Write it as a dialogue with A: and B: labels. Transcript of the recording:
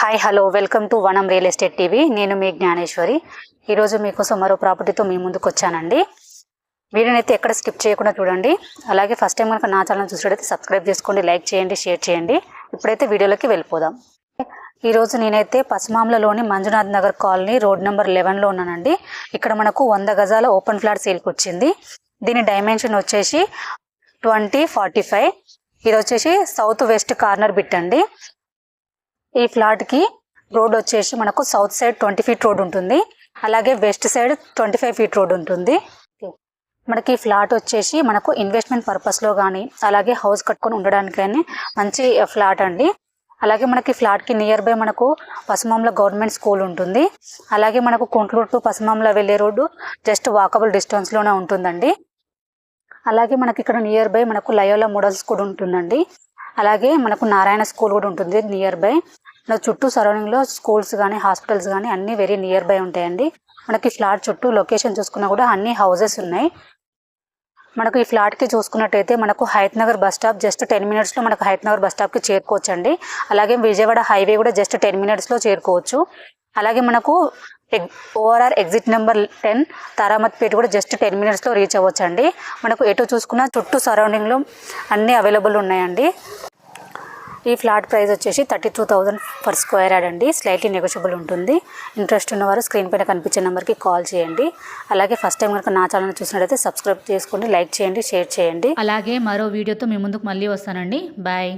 A: Hi hello welcome to వనం real estate TV. నేను మీ జ్ఞానేశ్వరి. ఈరోజు మీకోసం మరో ప్రాపర్టీతో మీ ముందుకు వచ్చానండి. వీడియోనైతే ఎక్కడ స్కిప్ చేయకుండా చూడండి. అలాగే ఫస్ట్ టైం కనుక నా ఛానల్ చూసినట్టయితే సబ్స్క్రైబ్ చేసుకోండి, లైక్ చేయండి, షేర్ చేయండి. ఇప్పుడైతే వీడియోలోకి వెళ్ళిపోదాం. ఈరోజు నేనైతే పశ్చిమాంలలోని Manjunath Nagar colony road number 11లో ఉన్నానండి. ఇక్కడ మనకు 100 గజాల ఓపెన్ ఫ్లాట్ సేల్కి వచ్చింది. దీని డైమెన్షన్ వచ్చేసి 20-45. ఇది వచ్చేసి సౌత్ వెస్ట్ కార్నర్ బిట్ అండి. ఈ ఫ్లాట్కి రోడ్ వచ్చేసి మనకు సౌత్ సైడ్ 20 ఫీట్ రోడ్ ఉంటుంది, అలాగే వెస్ట్ సైడ్ 25 ఫీట్ రోడ్ ఉంటుంది. మనకి ఈ ఫ్లాట్ వచ్చేసి మనకు ఇన్వెస్ట్మెంట్ పర్పస్లో కానీ అలాగే హౌస్ కట్టుకొని ఉండడానికి కానీ మంచి ఫ్లాట్ అండి. అలాగే మనకి ఫ్లాట్కి నియర్ బై మనకు పసుమాంల గవర్నమెంట్ స్కూల్ ఉంటుంది. అలాగే మనకు కొంట్లూరు టు పసుమాంల వెళ్ళే రోడ్డు జస్ట్ వాకబుల్ డిస్టెన్స్లోనే ఉంటుందండి. అలాగే మనకి ఇక్కడ నియర్ బై మనకు లయోలా మోడల్స్ కూడా ఉంటుందండి. అలాగే మనకు నారాయణ స్కూల్ కూడా ఉంటుంది నియర్ బై. చుట్టూ సరౌండింగ్లో స్కూల్స్ కానీ హాస్పిటల్స్ కానీ అన్నీ వెరీ నియర్ బై ఉంటాయండి. మనకి ఫ్లాట్ చుట్టూ లొకేషన్ చూసుకున్నా కూడా అన్ని హౌసెస్ ఉన్నాయి. మనకు ఈ ఫ్లాట్కి చూసుకున్నట్టయితే మనకు Hayat Nagar bus stop just 10 మినిట్స్లో మనకు హయత్ నగర్ బస్ స్టాప్కి చేరుకోవచ్చు అండి. అలాగే విజయవాడ హైవే కూడా జస్ట్ 10 మినిట్స్లో చేరుకోవచ్చు. అలాగే మనకు ఓఆర్ఆర్ ఎగ్జిట్ నెంబర్ 10 తారామతిపేట కూడా జస్ట్ 10 మినిట్స్లో రీచ్ అవ్వచ్చు అండి. మనకు ఎటు చూసుకున్నా చుట్టూ సరౌండింగ్లో అన్నీ అవైలబుల్ ఉన్నాయండి. ఈ ఫ్లాట్ ప్రైస్ వచ్చేసి 32,000 పర్ స్క్వేర్ యార్డ్ అండి. స్లైట్లీ నెగోషియబుల్ ఉంటుంది. ఇంట్రెస్ట్ ఉన్నవారు స్క్రీన్ పైన కనిపించే నెంబర్కి కాల్ చేయండి. అలాగే ఫస్ట్ టైం కనుక నా ఛానల్ చూసినట్లయితే సబ్స్క్రైబ్ చేసుకోండి, లైక్ చేయండి, షేర్ చేయండి.
B: అలాగే మరో వీడియోతో మీ ముందుకు మళ్ళీ వస్తానండి. బాయ్.